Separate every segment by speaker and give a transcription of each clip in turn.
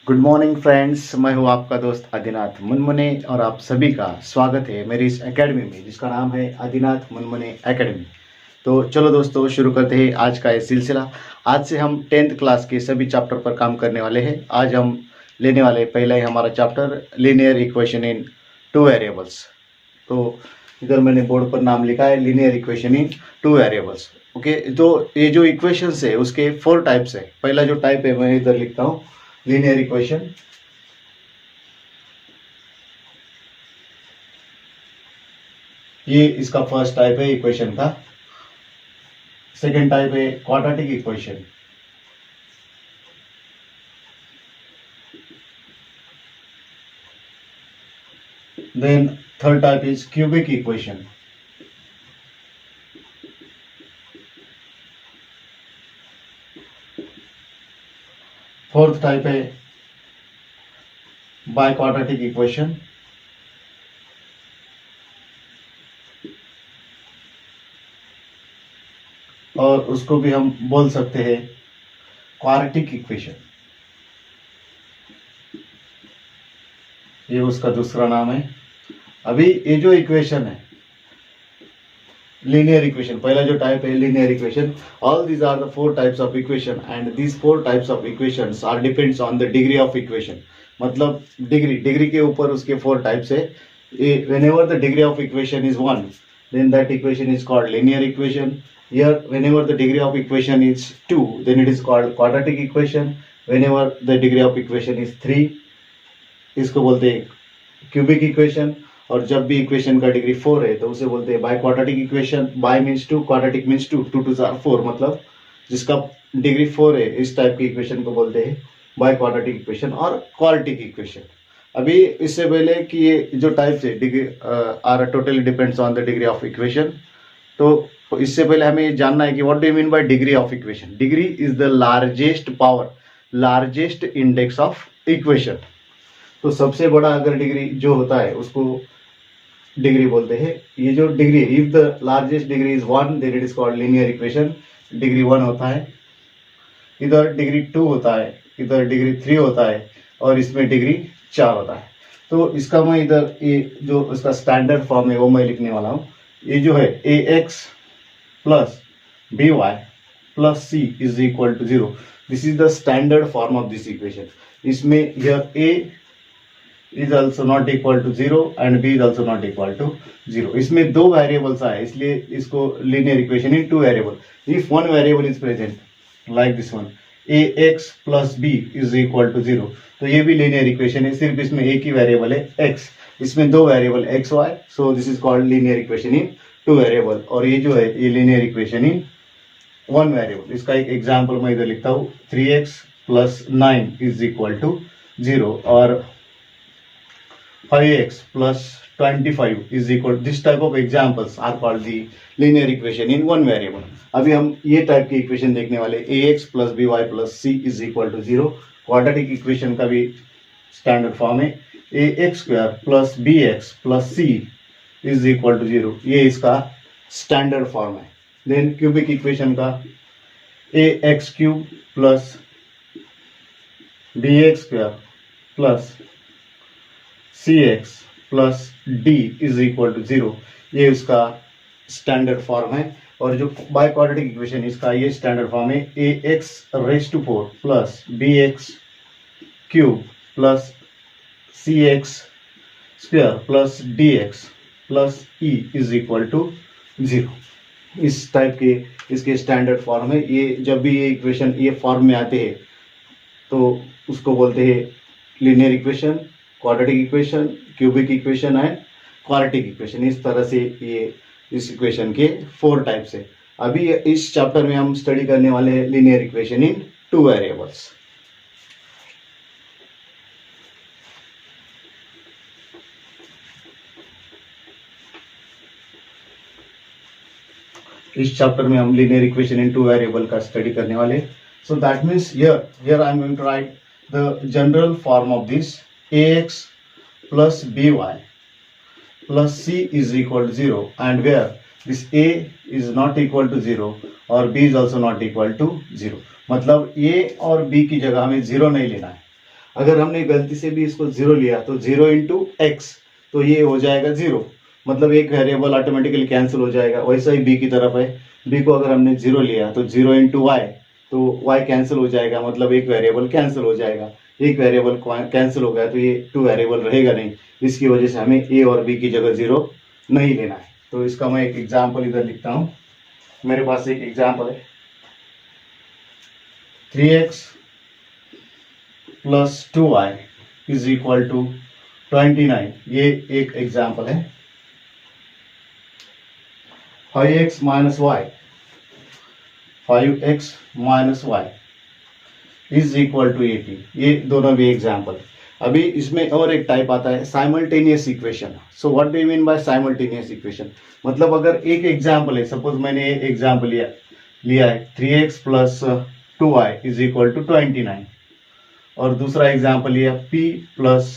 Speaker 1: Good morning friends, मैं हूं आपका दोस्त आदिनाथ मुनमुने और आप सभी का स्वागत है मेरी इस एकेडमी में जिसका नाम है आदिनाथ मुनमुने एकेडमी। तो चलो दोस्तों शुरू करते हैं आज का ये सिलसिला। आज से हम 10th क्लास के सभी चैप्टर पर काम करने वाले हैं। आज हम लेने वाले पहला ही हमारा chapter linear equation in two variables. तो इधर मैंने बोर्ड पर नाम लिखा है linear equation in two variables. Okay, तो ये जो इक्वेशंस है उसके 4 टाइप्स है। पहला जो टाइप है मैं इधर लिखता हूँ लीनियर इक्वेशन। ये इसका फर्स्ट टाइप है इक्वेशन का। सेकेंड टाइप है quadratic equation. Then third type is cubic equation. Fourth type है बाइक्वाड्रेटिक इक्वेशन। और उसको भी हम बोल सकते हैं क्वाड्रेटिक इक्वेशन। ये उसका दूसरा नाम है। अभी ये जो इक्वेशन है linear equation, पहला जो टाइप है linear equation, all these are the 4 types of equation and these 4 types of equations are depends on the degree of equation। मतलब डिग्री के ऊपर उसके 4 टाइप्स है। whenever the degree of equation is 1 then that equation is called linear equation। here whenever the degree of equation is 2 then it is called quadratic equation। whenever the degree of equation is 3 इसको बोलते हैं cubic equation. और जब भी equation का degree 4 है तो उसे बोलते हैं biquadratic equation. Bi means 2, quadratic means 2, 2 2 are 4, मतलब जिसका डिग्री 4 है इस टाइप की इक्वेशन को बोलते हैं बाय क्वाड्रेटिक इक्वेशन और क्वाड्रेटिक इक्वेशन। अभी इससे पहले कि ये जो टाइप्स है degree are totally depends on the degree of equation. तो इससे पहले हमें ये जानना है कि what do you mean by degree of equation. Degree is the largest power, largest index of equation. तो सबसे बड़ा अगर डिग्री जो होता है उसको डिग्री बोलते हैं। ये जो डिग्री है, if the largest degree is 1 then it is called linear equation. Degree 1 होता है, इधर डिग्री 2 होता है, इधर डिग्री 3 होता है और इसमें डिग्री 4 होता है। तो इसका मैं इधर ये जो इसका स्टैंडर्ड फॉर्म है वो मैं लिखने वाला हूँ। ये जो है ax plus by plus c is equal to 0, this is the standard form of this equation. इसमें यह a is also not equal to 0 and b is also not equal to 0। इसमें 2 वेरिएबल्स आए इसलिए इसको linear equation in 2 variable. If one variable is present like this one ax plus b is equal to 0 तो ये भी linear equation है, सिर्फ इसमें एक ही वेरिएबल है x। इसमें 2 variable x y, so this is called linear equation in 2 variable. और ये जो है ये लीनियर इक्वेशन इन 1 वेरिएबल। इसका एक एग्जाम्पल मैं इधर लिखता हूँ 3x plus 9 is equal to 0 और 5x plus 25 is equal। this type of examples are called the linear equation in 1 variable। अभी हम ये टाइप की इक्वेशन देखने वाले ax plus by plus c is equal to 0। Quadratic equation का भी standard form है ax square plus bx plus c is equal to 0, ये इसका स्टैंडर्ड फॉर्म है। देन क्यूबिक इक्वेशन का ax cube plus bx square plus cx plus d is equal to 0, ये उसका standard form है। और जो बाय क्वाड्रेटिक इक्वेशन इसका ये स्टैंडर्ड फॉर्म है ax raise to 4 plus bx cube plus cx square plus dx plus e is equal to 0। इस type के इसके स्टैंडर्ड फॉर्म है। ये जब भी ये इक्वेशन ये फॉर्म में आते हैं तो उसको बोलते हैं linear equation, quadratic equation, cubic equation and quadratic equation. इस तरह से ये इस इक्वेशन के 4 टाइप्स है। अभी इस चैप्टर में हम स्टडी करने वाले हैं लीनियर इक्वेशन इन 2 वेरिएबल्स। इस चैप्टर में हम लीनियर इक्वेशन इन 2 वेरिएबल का स्टडी करने वाले। So that means here I am going to write the general form of this ax plus by plus c is equal to 0 and where this a is not equal to 0 और b is also not equal to 0। मतलब a और b की जगह हमें 0 नहीं लेना है। अगर हमने गलती से भी इसको 0 लिया तो 0 इंटू एक्स, तो ये हो जाएगा 0, मतलब एक वेरिएबल ऑटोमेटिकली कैंसिल हो जाएगा। वैसा ही बी की तरफ है, बी को अगर हमने 0 लिया तो 0 इंटू वाई, तो y कैंसिल हो जाएगा, मतलब एक वेरिएबल कैंसिल हो जाएगा। एक वेरिएबल कैंसिल हो गया तो ये 2 वेरिएबल रहेगा नहीं, इसकी वजह से हमें a और b की जगह 0 नहीं लेना है। तो इसका मैं एक एग्जाम्पल इधर लिखता हूँ। मेरे पास एक एग्जाम्पल है 3x plus 2y is equal to 29, ये एक एग्जाम्पल है। 5x minus y, 5x minus y is equal to 80, ये दोनों भी एग्जाम्पल। अभी इसमें और एक टाइप आता है simultaneous equation. So what do you mean bye simultaneous equation? मतलब अगर एक एग्जाम्पल है, सपोज मैंने एक एग्जाम्पल लिया है 3x plus 2y is equal to 29, और दूसरा एग्जाम्पल लिया p plus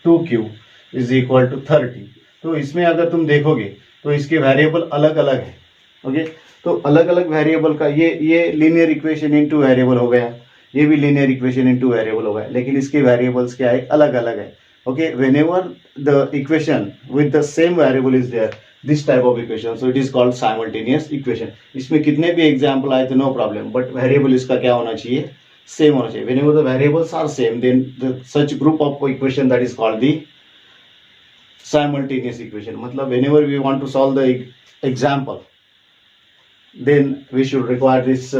Speaker 1: 2q is equal to 30। तो इसमें अगर तुम देखोगे तो इसके वेरिएबल अलग अलग है। ओके, तो अलग अलग वेरिएबल का ये लीनियर इक्वेशन इनटू वेरिएबल हो गया, ये भी लीनियर इक्वेशन इनटू वेरिएबल हो गया, लेकिन इसके वेरिएबल्स क्या है, अलग अलग है। Okay, whenever the equation with the same variable is there, this type of equation, so it is called simultaneous equation. इसमें कितने भी एग्जाम्पल आए तो नो प्रॉब्लम, बट वेरिएबल इसका क्या होना चाहिए, सेम होना चाहिए। Whenever the variables are same, then such group of equation that is called the simultaneous equation। मतलब whenever we want to solve the example, then we should require this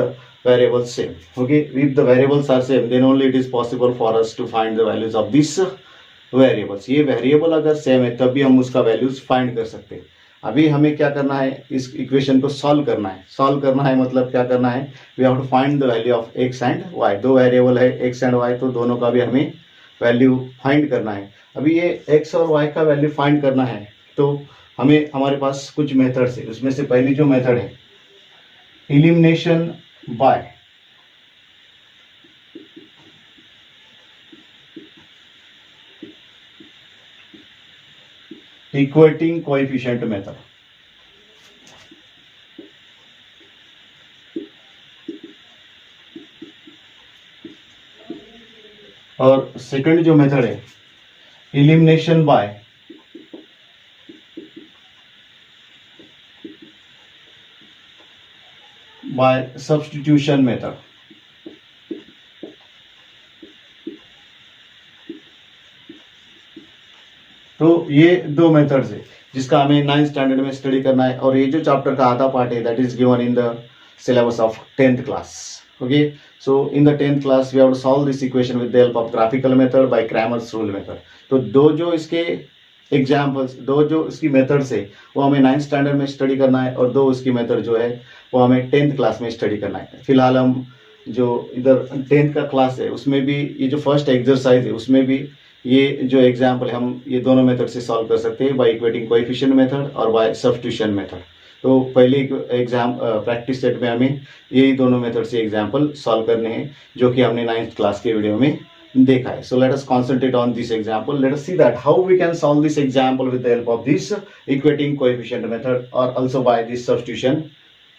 Speaker 1: variables same। okay, if the variables are same then only it is possible for us to find the values of these variables। ये variable अगर same है तभी हम उसका values find कर सकते हैं। अभी हमें क्या करना है, इस इक्वेशन को सॉल्व करना है। सॉल्व करना है मतलब क्या करना है, we have to find the value of x and y। दो वेरिएबल है x एंड y, तो दोनों का भी हमें वैल्यू फाइंड करना है। अभी ये x और y का वैल्यू फाइंड करना है तो हमें, हमारे पास कुछ मेथड्स है। उसमें से पहली जो मेथड है elimination by equating coefficient method. और सेकंड जो मेथड है एलिमिनेशन बाय सब्स्टिट्यूशन मेथड। तो ये दो मेथड्स है जिसका हमें 9th स्टैंडर्ड में स्टडी करना है, और ये जो चैप्टर का आधा पार्ट है that is given in the syllabus of 10th class. Okay, so in the 10th class we have to solve this equation with the help of graphical method by Cramer's rule method. तो दो जो इसके examples, दो जो इसकी methods है वो हमें 9th स्टैंडर्ड में स्टडी करना है, और दो उसकी मेथड जो है वो हमें 10th क्लास में स्टडी करना है। फिलहाल हम जो इधर 10th का क्लास है उसमें भी ये जो फर्स्ट एक्सरसाइज है उसमें भी ये जो एग्जाम्पल हम ये दोनों मेथड से सॉल्व कर सकते हैं, बाय इक्वेटिंग कोएफिशिएंट मेथड और बाय सब्स्टिट्यूशन मेथड। तो पहले एग्जाम प्रैक्टिस सेट में हमें यही दोनों मेथड से एग्जाम्पल सॉल्व करने हैं जो कि हमने 9th क्लास के वीडियो में देखा है। So let us concentrate on this example. Let us see that how we can solve this example with the help of this equating coefficient method और also by this substitution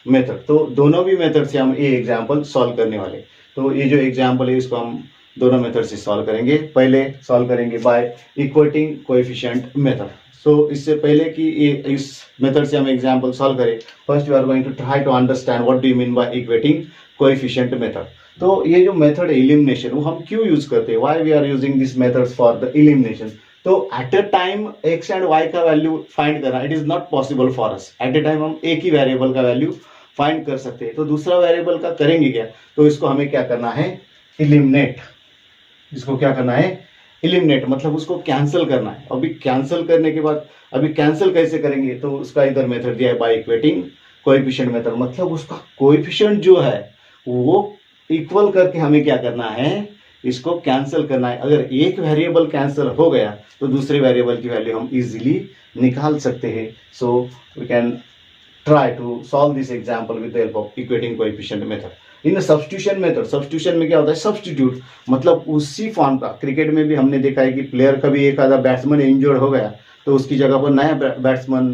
Speaker 1: method. तो दोनों भी method से हम ये example solve करने वाले। तो ये जो एग्जाम्पल है इसको हम दोनों मेथड से सॉल्व करेंगे। पहले सॉल्व करेंगे by equating coefficient method. So इससे पहले कि ये इस मेथड से हम एग्जाम्पल सॉल्व करें, first we are going to try to understand what do you mean by equating coefficient method. तो ये जो मेथड है एलिमिनेशन, वो हम क्यों यूज करते हैं, why we are using this methods for the elimination. तो at a time x and y का वैल्यू फाइंड करना it is not possible for us. At a time हम एक ही वेरिएबल का वैल्यू फाइंड कर सकते हैं, तो दूसरा वेरिएबल का करेंगे क्या, तो इसको हमें क्या करना है, एलिमिनेट। इसको क्या करना है, एलिमिनेट, मतलब उसको कैंसिल करना है। अभी कैंसिल करने के बाद, अभी कैंसिल कैसे करेंगे, तो उसका इधर मेथड दिया है बाय इक्वेटिंग कोएफिशिएंट मेथड। मतलब उसका कोएफिशिएंट जो है वो इक्वल करके हमें क्या करना है, इसको कैंसिल करना है। अगर एक वेरिएबल कैंसिल हो गया तो दूसरे वेरिएबल की वैल्यू हम इजीली निकाल सकते हैं। So we can try to solve this example with the help of equating coefficient method. In substitution method, substitution में क्या होता है, सब्स्टिट्यूट, मतलब उसी फॉर्म का। क्रिकेट में भी हमने देखा है कि प्लेयर का भी एक आधा बैट्समैन इंजर्ड हो गया तो उसकी जगह पर नया बैट्समैन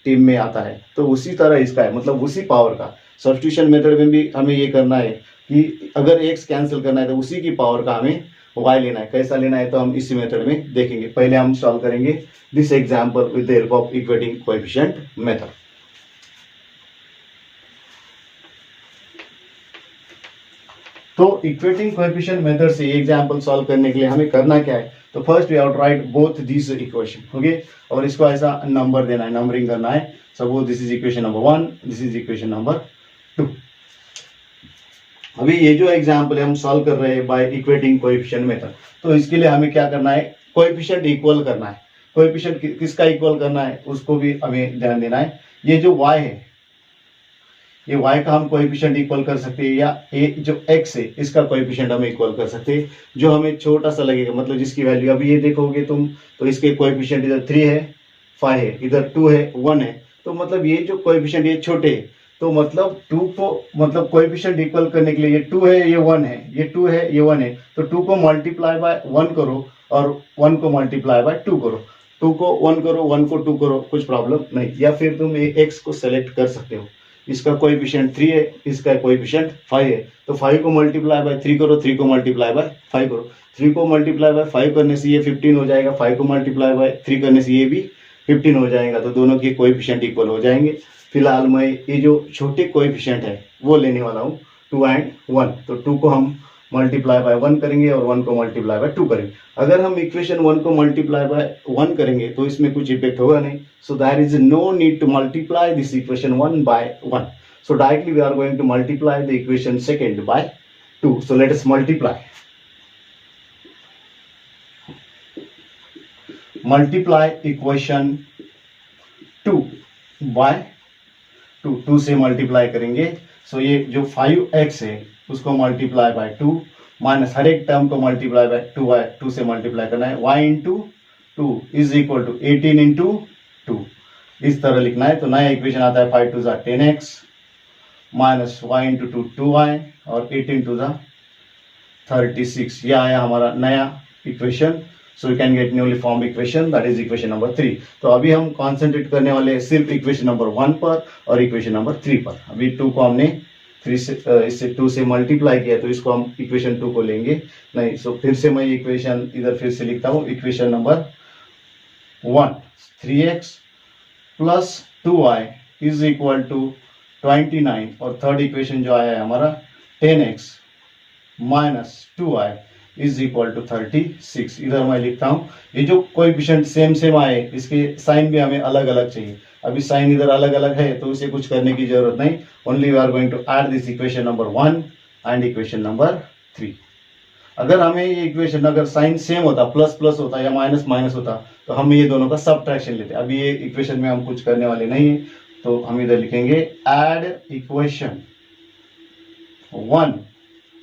Speaker 1: टीम में आता है, तो उसी तरह इसका है, मतलब उसी पावर का। सब्स्टिट्यूशन मेथड में भी हमें ये करना है कि अगर एक्स कैंसिल करना है तो उसी की पावर का हमें y लेना है। कैसा लेना है तो हम इसी मेथड में देखेंगे। पहले हम सॉल्व करेंगे this example with the help of equating coefficient method. तो इक्वेटिंग कोएफिशिएंट मेथड से ये एग्जाम्पल सॉल्व करने के लिए हमें करना क्या है, तो first we have to write both this equation, okay, और इसको ऐसा नंबर देना है, नंबरिंग करना है। Suppose this is equation number 1, this is equation number 2। अभी ये जो एग्जाम्पल है हम सॉल्व कर रहे हैं बाय इक्वेटिंग कोएफिशिएंट मेथड। तो इसके लिए हमें क्या करना है, कोएफिशिएंट इक्वल करना है। कोएफिशिएंट किसका इक्वल करना है उसको भी हमें ध्यान देना है। ये जो y है, ये y का हम कोएफिशिएंट इक्वल कर सकते हैं, या ये जो x है इसका कोएफिशिएंट हम इक्वल कर सकते हैं, जो हमें छोटा सा लगेगा, मतलब जिसकी वैल्यू अभी ये देखोगे तुम तो इसके कोएफिशिएंट इधर 3 है, 5 है, इधर 2 है, 1 है। तो मतलब ये जो कोएफिशिएंट ये छोटे, तो मतलब 2 को मतलब कोएफिशिएंट इक्वल करने के लिए ये 2 है, ये 1 है, ये 2 है, ये 1 है, तो 2 को मल्टीप्लाई बाय 1 करो और 1 को मल्टीप्लाई बाय 2 करो। 2 को 1 करो, 1 को 2 करो, कुछ प्रॉब्लम नहीं। या फिर तुम ये x को सेलेक्ट कर सकते हो, इसका कोएफिशिएंट 3 है, इसका कोएफिशिएंट 5 है, तो 5 को मल्टीप्लाई बाय 3 करो, 3 को मल्टीप्लाई बाय 5 करो। 3 को मल्टीप्लाई बाय 5 करने से ये 15 हो जाएगा, 5 को मल्टीप्लाई बाय 3 करने से ये भी 15 हो जाएगा, तो दोनों के कोएफिशिएंट इक्वल हो जाएंगे। फिलहाल मैं ये जो छोटे कोएफिशिएंट है वो लेने वाला हूँ 2 and 1। तो 2 को हम मल्टीप्लाई बाय 1 करेंगे और 1 को मल्टीप्लाई बाय 2 करेंगे। अगर हम इक्वेशन 1 को मल्टीप्लाई बाय 1 करेंगे तो इसमें कुछ इफेक्ट होगा नहीं, so there is no need to multiply this equation 1 by 1। So directly we are going to multiply the equation second by 2. So let us multiply. Multiply equation 2 by 2. 2 से multiply करेंगे। So ये जो 5x है उसको multiply by 2 minus हर एक term को multiply by 2 से multiply करना है। y into 2 is equal to 18 into 2। इस तरह लिखना है। तो नया इक्वेशन आता है 5 2 10x minus y into 2 2y और 18 टू 36। यह आया हमारा नया equation. So you can get newly form equation, that is equation number 3। तो अभी हम कॉन्सेंट्रेट करने वाले हैं सिर्फ इक्वेशन नंबर 1 पर और इक्वेशन नंबर 3 पर। अभी 2 को हमने 3 से इससे 2 से मल्टीप्लाई किया, तो इसको हम इक्वेशन 2 को लेंगे नहीं। सो फिर से मैं इक्वेशन इधर फिर से लिखता हूँ। Equation number 1 3x plus 2y is equal to 29 और थर्ड इक्वेशन जो आया है हमारा 10x minus 2y is equal to 36। इधर मैं लिखता हूँ। ये जो कोएफिशिएंट सेम आए इसके साइन भी हमें अलग अलग चाहिए। अभी साइन इधर अलग अलग है तो इसे कुछ करने की जरूरत नहीं। Only we are going to add this equation number 1 and equation number 3। अगर हमें ये इक्वेशन अगर साइन सेम होता, प्लस प्लस होता या माइनस माइनस होता, तो हम ये दोनों का सबट्रैक्शन लेते। अभी ये इक्वेशन में हम कुछ करने वाले नहीं है, तो हम इधर लिखेंगे ऐड इक्वेशन 1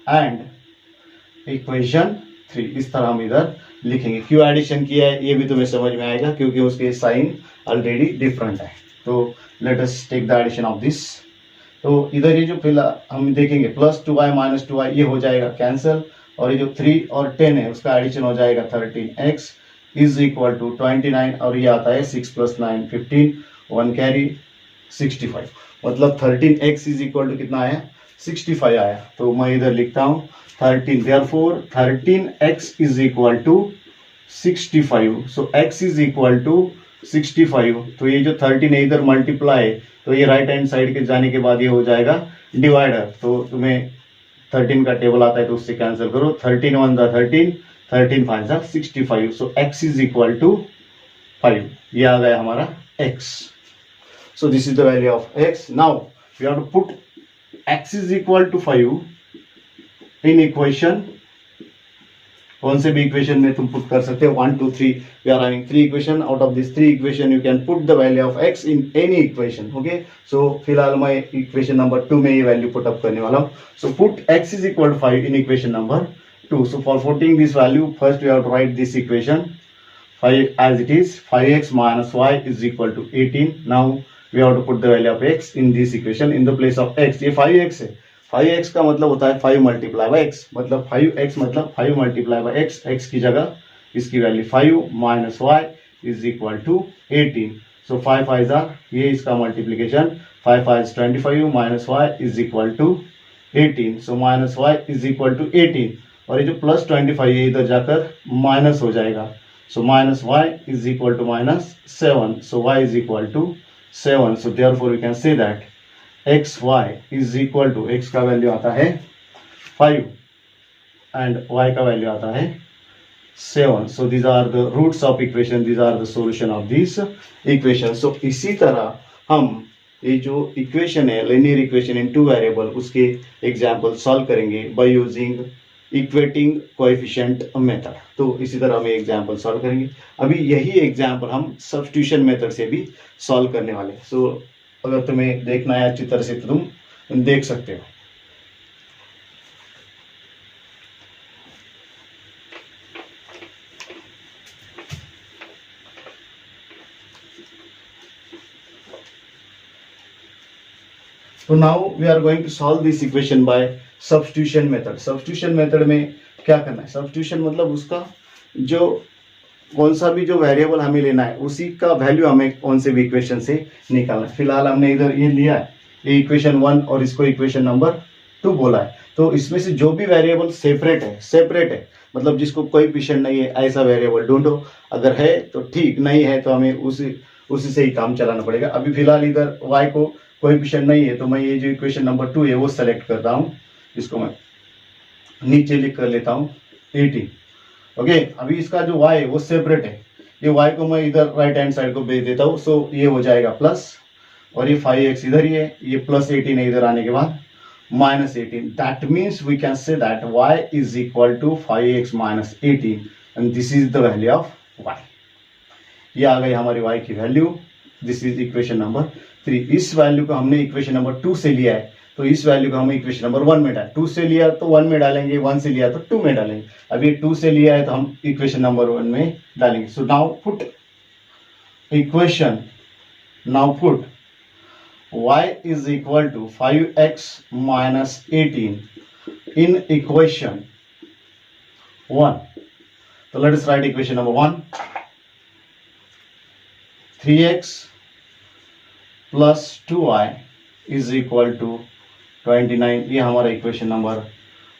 Speaker 1: एंड इक्वेशन 3। इस तरह हम इधर लिखेंगे। क्यों एडिशन किया है ये भी तुम्हें समझ में आएगा, क्योंकि उसके साइन ऑलरेडी डिफरेंट है। तो let us take the addition of this. तो इधर ये जो फिलहाल हम देखेंगे प्लस 2y माइनस 2y ये हो जाएगा कैंसिल, और ये जो 3 और 10 है उसका एडिशन हो जाएगा 13x इज इक्वल टू 29 और ये आता है 6 प्लस 9 15 1 कैरी 65। मतलब 13x इज इक्वल टू कितना आया 65 आया। तो मैं इधर लिखता हूँ 13, therefore 13x is equal to 65। So x is equal to 65। तो ये जो 13 है इधर मल्टीप्लाई, तो ये राइट हैंड साइड के जाने के बाद ये हो जाएगा डिवाइडर। तो तुम्हें 13 का टेबल आता है तो उससे कैंसिल करो। 13 1 दा 13, 13 5 दा 65। So x is equal to 5। ये आ गया हमारा x। So this is the value of x. Now we have to put x is equal to 5 in equation. कौन से भी इक्वेशन में तुम पुट कर सकते हो 1 2 3। we are having 3 equation. Out of these 3 equation you can put the value of x in any equation. Okay, so फिलहाल मैं इक्वेशन नंबर 2 में ये वैल्यू पुट अप करने वाला हूँ। So put x is equal to 5 in equation number 2. So for putting this value, first we have to write this equation 5 as it is. 5x minus y is equal to 18. Now we have to put the value of x in this equation in the place of x. ये 5x है। 5x का मतलब होता है 5 multiply by x, मतलब 5x मतलब 5 multiply by x। x की जगह इसकी value 5 minus y is equal to 18। So 5 5 ये इसका multiplication 5 5 25 minus y is equal to 18। So minus y is equal to 18 और ये जो प्लस 25 है इधर जाकर माइनस हो जाएगा. So minus y is equal to minus 7. So y is equal to 7. So therefore we can say that x y is equal to, x का value आता है 5 एंड वाई का वैल्यू आता है 7. So these are the roots of equation, these are the solution of this equation. So इसी तरह हम ये जो इक्वेशन है linear equation in two variable, उसके एग्जाम्पल सॉल्व करेंगे by using equating coefficient method. तो इसी तरह हम एग्जाम्पल सॉल्व करेंगे. अभी यही एग्जाम्पल हम सब्स्टिट्यूशन मेथड से भी सॉल्व करने वाले. सो अगर तुम्हें देखना है अच्छी तरह से तो तुम देख सकते हो. तो now we are going to solve this equation by substitution method. Substitution method में क्या करना है, सब्स्टिट्यूशन मतलब उसका जो कौन सा भी जो वेरिएबल हमें लेना है उसी का वैल्यू हमें कौन से भी इक्वेशन से निकालना है. फिलहाल हमने इधर ये लिया है, ये इक्वेशन 1 और इसको इक्वेशन नंबर 2 बोला है. तो इसमें से जो भी वेरिएबल सेपरेट है मतलब जिसको कोएफिशिएंट नहीं है ऐसा वेरिएबल ढूंढो. अगर है तो ठीक, नहीं है तो हमें उसी से ही काम चलाना पड़ेगा. अभी फिलहाल इधर y को कोएफिशिएंट नहीं है तो मैं ये जो इक्वेशन नंबर 2 है वो सेलेक्ट करता हूँ. इसको मैं नीचे लिख कर लेता हूँ 18. ओके, अभी इसका जो y है वो सेपरेट है. ये y को मैं इधर राइट हैंड साइड को भेज देता हूँ. सो ये हो जाएगा प्लस, और ये 5x इधर ही है, ये प्लस 18 है इधर आने के बाद minus 18. That means we can say that y is equal to 5x minus 18 and this is the value of y. ये आ गई हमारी y की value. This is equation number 3. इस वैल्यू को हमने इक्वेशन नंबर 2 से लिया है तो इस वैल्यू को हम इक्वेशन नंबर 1 में डालें. 2 से लिया तो 1 में डालेंगे, 1 से लिया तो 2 में डालेंगे. अब ये 2 से लिया है तो हम इक्वेशन नंबर 1 में डालेंगे. So now put equation, now put y is equal to 5x minus 18 in equation 1. तो let us write equation number 1. 3x plus 2y is equal to 29. ये हमारा इक्वेशन नंबर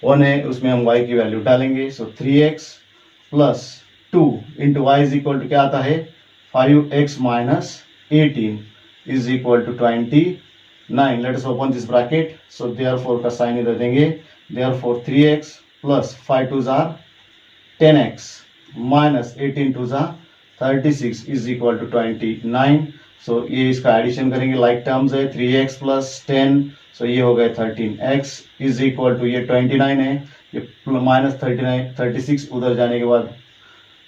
Speaker 1: 1 है, उसमें हम y की वैल्यू डालेंगे. So 3x plus 2 into y is equal to क्या आता है 5x minus 18 is equal to 29. Let us open this bracket. So therefore का साइन इधर देंगे. देयरफॉर 3x प्लस 5 2 जार 10x माइनस 18 2 जार 36 इज इक्वल टू 29. सो ये इसका एडिशन करेंगे, लाइक टर्म्स है 3x प्लस 10. सो ये हो गए 13x इज इक्वल टू ये 29 है, ये माइनस 36 उधर जाने के बाद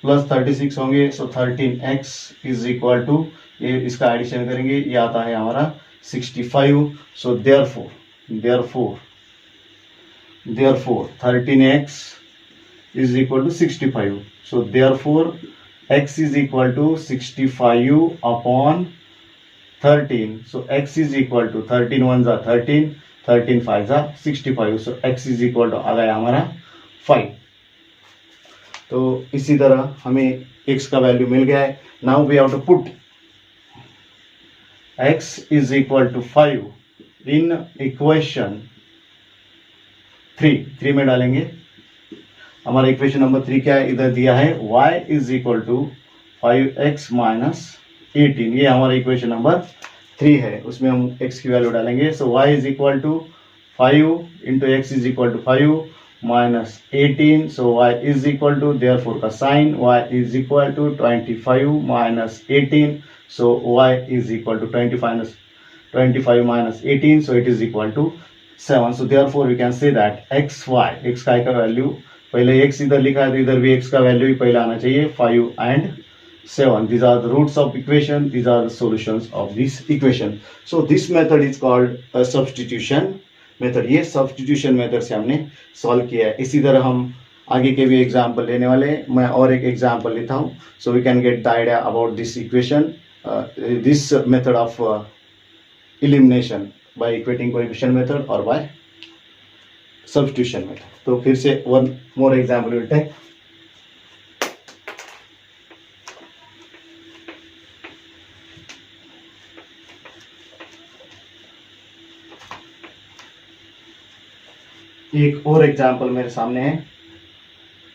Speaker 1: प्लस 36 होंगे. सो 13x इज इक्वल टू ये इसका एडिशन करेंगे, ये आता है हमारा 65. So therefore 13x is equal to 65. So therefore x is equal to 65 upon 13. So x is equal to 13 ones are 13, 13 5s are 65. So x is equal to आ गया हमारा 5. तो इसी तरह हमें x का वैल्यू मिल गया है. Now we have to put x is equal to 5 in equation 3 में डालेंगे. हमारा इक्वेशन नंबर 3 क्या है, इधर दिया है y is equal to 5x minus 18. ये हमारा इक्वेशन नंबर 3 है, उसमें हम x की वैल्यू डालेंगे. So y is equal to 5 into x is equal to 5 minus 18. So y is equal to therefore का sign y is equal to 25 minus 18. So y is equal to 25 minus 18. So it is equal to 7. So therefore we can say that x का value, पहले x इधर लिखा है तो इधर भी x का वैल्यू ही पहले आना चाहिए 5 and 7. These are the roots of equation, these are the solutions of this equation. So this method is called a substitution method. ये substitution method से हमने solve किया है. इसी तरह हम आगे के भी example लेने वाले हैं. मैं और एक example लेता हूँ. So we can get the idea about this equation, this method of elimination by equating coefficient method or by substitution method. तो फिर से one more example will take. एक और एग्जाम्पल मेरे सामने है.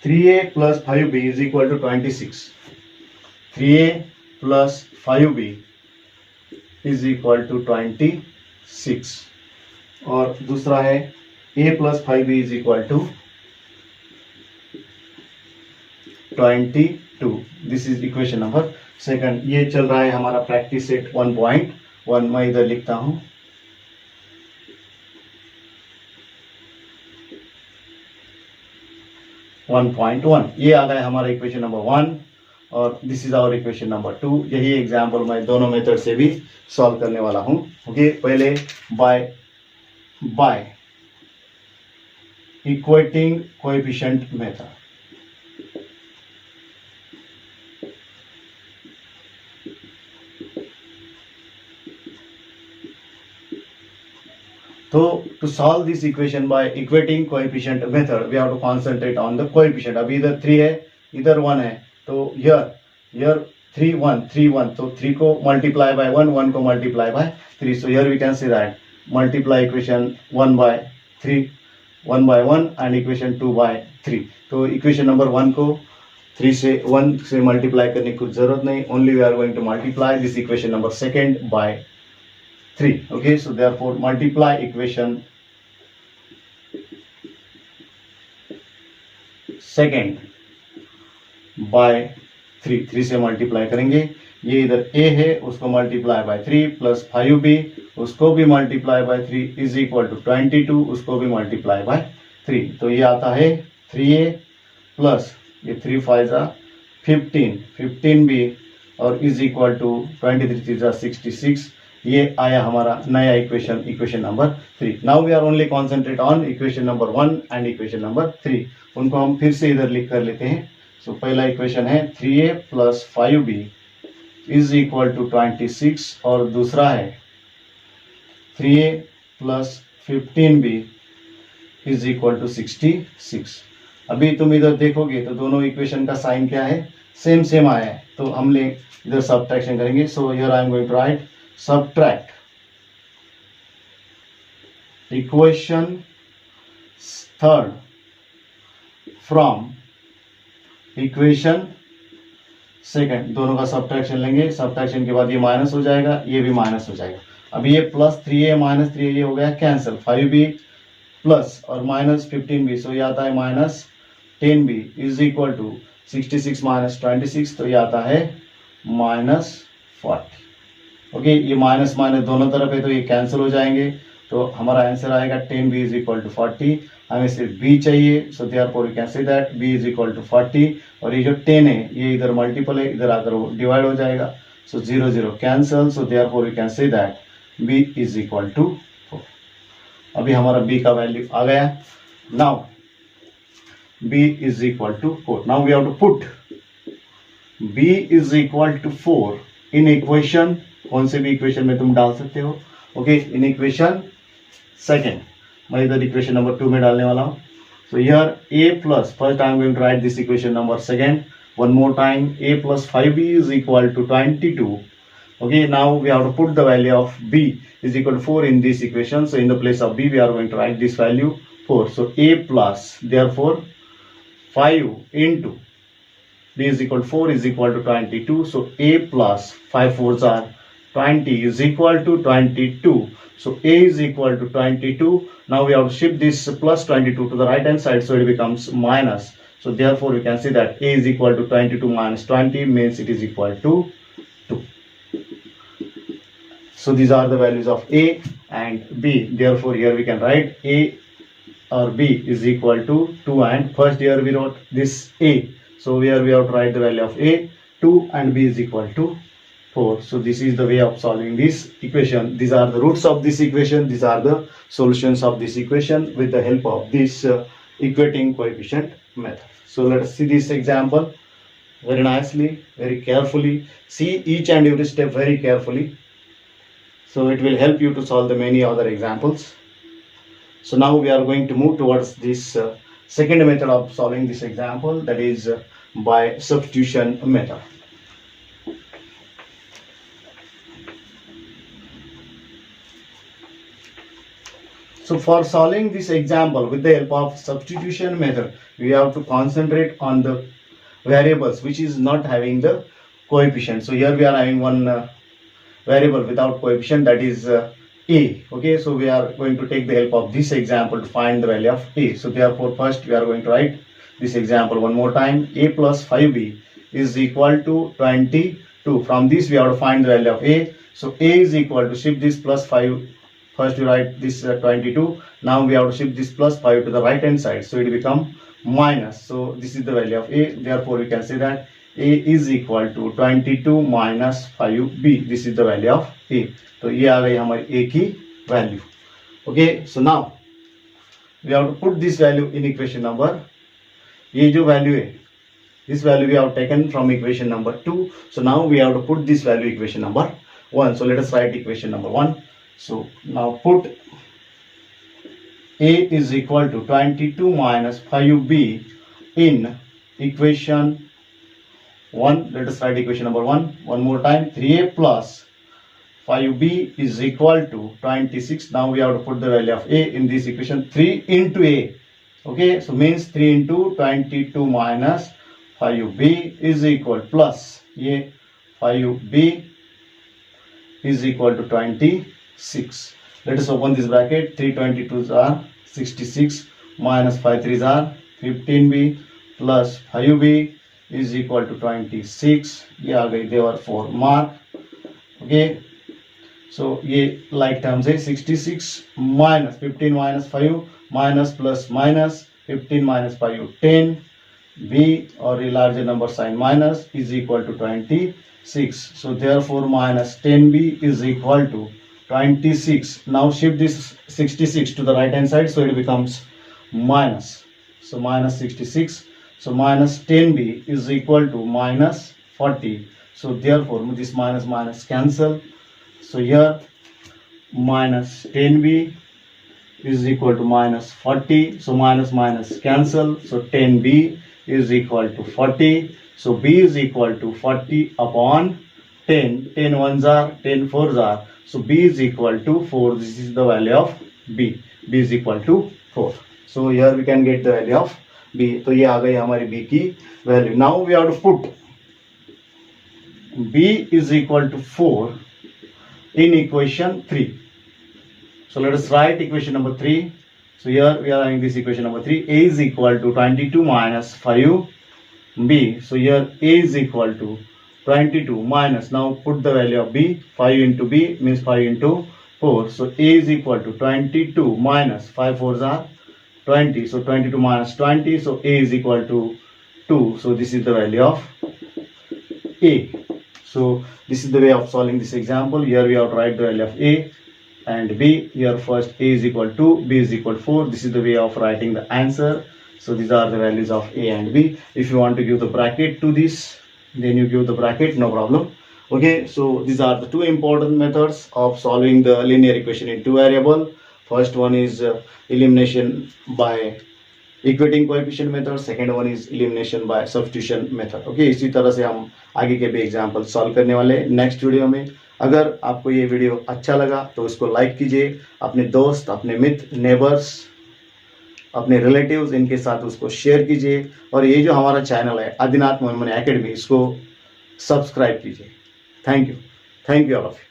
Speaker 1: 3a plus 5b is equal to 26. 3a plus 5b is equal to 26. और दूसरा है a plus 5b is equal to 22. This is equation number second. ये चल रहा है हमारा प्रैक्टिस सेट 1.1. मैं इधर लिखता हूं 1.1. ये आ गया हमारा इक्वेशन नंबर 1 और this is our equation number 2. यही एग्जाम्पल मैं दोनों मेथड से भी सॉल्व करने वाला हूं. ओके, पहले by equating coefficient method. So to solve this equation by equating coefficient method, we have to concentrate on the coefficient. अभी इधर 3 है, इधर 1 है, तो here 3 1 3 1, तो 3 को multiply by 1, 1 को multiply by 3. So here we can see that multiply equation 1 by 3, 1 by 1 and equation 2 by 3. तो equation number 1 को 3 से 1 से multiply करने की कुछ जरूरत नहीं. Only we are going to multiply this equation number second by 3. Okay, so therefore multiply equation second by 3. 3 से मल्टीप्लाई करेंगे. ये इधर a है, उसको मल्टीप्लाई बाय 3 प्लस 5b, उसको भी multiply by 3 is equal to 22, उसको भी मल्टीप्लाई बाय 3. तो ये आता है 3a प्लस ये 3 5 15, 15b और इज इक्वल टू 23 3 66. ये आया हमारा नया equation number 3. Now we are only concentrate on equation number 1 and equation number 3. उनको हम फिर से इधर लिख कर लेते हैं. सो पहला इक्वेशन है 3a plus 5b is equal to 26 और दूसरा है 3a plus 15b is equal to 66. अभी तुम इधर देखोगे तो दोनों इक्वेशन का साइन क्या है, सेम आया है. तो हम इधर सब्ट्रैक्शन करेंगे. So here I am going to write subtract equation third from equation second. दोनों का सब्ट्रैक्शन लेंगे. सब्ट्रैक्शन के बाद ये माइनस हो जाएगा, ये भी माइनस हो जाएगा. अभी ये प्लस 3a माइनस 3a ये हो गया कैंसिल. 5b प्लस और माइनस 15b, सो ये आता है minus 10b is equal to 66 minus 26, तो ये आता है माइनस 40. ओके, ये माइनस माइनस दोनों तरफ है तो ये कैंसिल हो जाएंगे. तो हमारा आंसर आएगा 10b इज इक्वल टू 40. हमें सिर्फ b चाहिए. So therefore we can say that b is equal to 40. और ये जो 10 है ये इधर मल्टीपल है, इधर आकर वो डिवाइड हो जाएगा. So 0 0 cancel. So therefore we can say that b is equal to 4. अभी हमारा b का वैल्यू आ गया. Now b is equal to 4. Now we have to put b is equal to 4 in equation. कौन से भी इक्वेशन में तुम डाल सकते हो. Okay, in equation second. मैं इधर इक्वेशन नंबर 2 में डालने वाला हूँ. So here a plus first I am going to write this equation number second one more time. a plus 5b is equal to 22. Okay, now we have to put the value of b is equal to 4 in this equation. So in the place of b we are going to write this value 4. So a plus, therefore 5 into b is equal to 4 is equal to 22. So a plus 5 fours are 20 is equal to 22. So a is equal to 22. Now we have to shift this plus 22 to the right hand side, so it becomes minus. So therefore we can see that a is equal to 22 minus 20 means it is equal to 2. So these are the values of a and b. Therefore here we can write a or b is equal to 2, and first here we wrote this a. So here we have to write the value of a 2 and b is equal to 4. So this is the way of solving this equation. These are the roots of this equation. These are the solutions of this equation with the help of this equating coefficient method. So let us see this example very nicely, very carefully. See each and every step very carefully. So it will help you to solve the many other examples. So now we are going to move towards this second method of solving this example, that is by substitution method. So for solving this example with the help of substitution method, we have to concentrate on the variables which is not having the coefficient. So here we are having one variable without coefficient, that is a. Okay, so we are going to take the help of this example to find the value of a. So therefore first we are going to write this example one more time. A plus 5b is equal to 22. From this we have to find the value of a. So a is equal to shift this plus 5. First we write this 22. Now we have to shift this plus 5 to the right hand side, so it become minus. So this is the value of a. Therefore we can say that a is equal to 22 minus 5b. This is the value of a. तो ये आ गई हमारी a की value. Okay, so now we have to put this value in equation number. ये जो value है, this value we have taken from equation number 2. So now we have to put this value equation number 1. So let us write equation number 1. So now put a is equal to 22 minus 5b in equation 1. Let us write equation number 1 one more time. 3a plus 5b is equal to 26. Now we have to put the value of a in this equation. 3 into a. Okay, so means 3 into 22 minus 5b is equal plus ये 5b is equal to 26. Let us open this bracket. 3 22s are 66 minus 5 3s are 15b plus 5b is equal to 26. ये आ गई देवर 4 mark. Okay, so ये like terms है. 66 minus 15 minus 5 minus plus minus 15 minus 5 10 b or a larger number sign minus is equal to 26. So therefore minus 10b is equal to 26. Now shift this 66 to the right hand side, so it becomes minus. So minus 66. So minus 10b is equal to minus 40. So therefore this minus minus cancel. So here minus 10b is equal to minus 40. So minus minus cancel. So 10b is equal to 40. So b is equal to 40 upon 10. 10 ones are, 10 fours are. So b is equal to 4. This is the value of b. b is equal to 4. So here we can get the value of b. तो ये आ गई हमारी b की value. Now we have to put b is equal to 4 in equation 3. So let us write equation number 3. So here we are having this equation number 3. A is equal to 22 minus 5b. So here a is equal to 22 minus, now put the value of b. 5 into b means 5 into 4. So a is equal to 22 minus 5 fours are 20. So 22 minus 20. So a is equal to 2. So this is the value of a. So this is the way of solving this example. Here we have to write the value of a and b. Here first a is equal to, b is equal to 4. This is the way of writing the answer. So these are the values of a and b. If you want to give the bracket to this, then you give the bracket, no problem. Okay, so these are the two important methods of solving the linear equation in two variable. First one is elimination by equating coefficient method. Second one is elimination by substitution method. Okay, इसी तरह से हम आगे के भी example solve करने वाले next video में. अगर आपको ये वीडियो अच्छा लगा तो इसको लाइक कीजिए, अपने दोस्त, अपने मित्र, नेबर्स, अपने रिलेटिव्स, इनके साथ उसको शेयर कीजिए. और ये जो हमारा चैनल है आदिनाथ मोइन एकेडमी, इसको सब्सक्राइब कीजिए. Thank you all of you.